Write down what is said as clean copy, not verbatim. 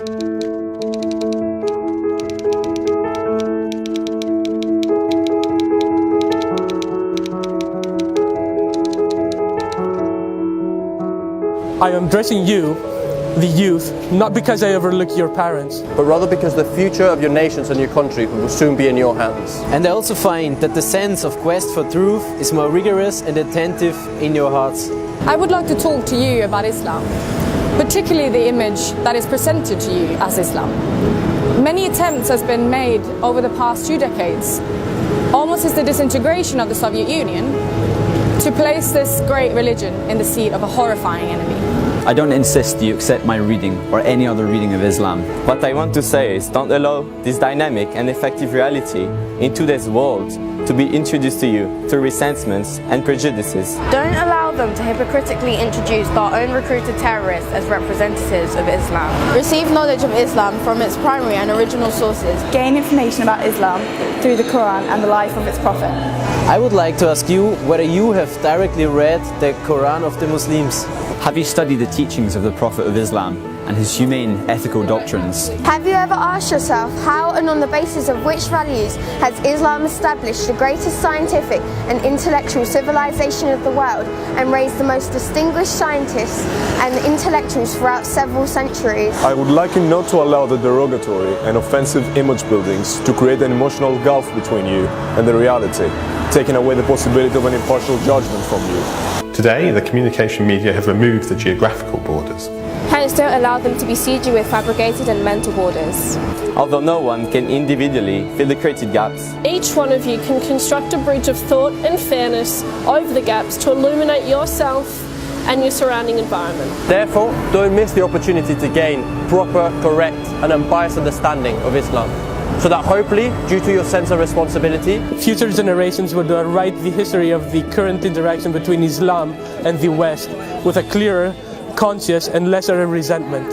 I am addressing you, the youth, not because I overlook your parents, but rather because the future of your nations and your country will soon be in your hands. And I also find that the sense of quest for truth is more rigorous and attentive in your hearts. I would like to talk to you about Islam, particularly the image that is presented to you as Islam. Many attempts has been made over the past 2 decades, almost as the disintegration of the Soviet Union, to place this great religion in the seat of a horrifying enemy. I don't insist you accept my reading or any other reading of Islam. What I want to say is don't allow this dynamic and effective reality in today's world to be introduced to you through resentments and prejudices. Don't allow them to hypocritically introduce their own recruited terrorists as representatives of Islam. Receive knowledge of Islam from its primary and original sources. Gain information about Islam through the Quran and the life of its prophet. I would like to ask you whether you have directly read the Quran of the Muslims. Have you studied the teachings of the Prophet of Islam and his humane ethical doctrines? Have you ever asked yourself how and on the basis of which values has Islam established the greatest scientific and intellectual civilization of the world and raised the most distinguished scientists and intellectuals throughout several centuries? I would like you not to allow the derogatory and offensive image buildings to create an emotional gulf between you and the reality, taking away the possibility of an impartial judgment from you. Today, the communication media have removed the geographical borders. Hence, don't allow them to besiege you with fabricated and mental borders. Although no one can individually fill the created gaps, each one of you can construct a bridge of thought and fairness over the gaps to illuminate yourself and your surrounding environment. Therefore, don't miss the opportunity to gain proper, correct and unbiased understanding of Islam, so that hopefully, due to your sense of responsibility, future generations would write the history of the current interaction between Islam and the West with a clearer, conscious and lesser resentment.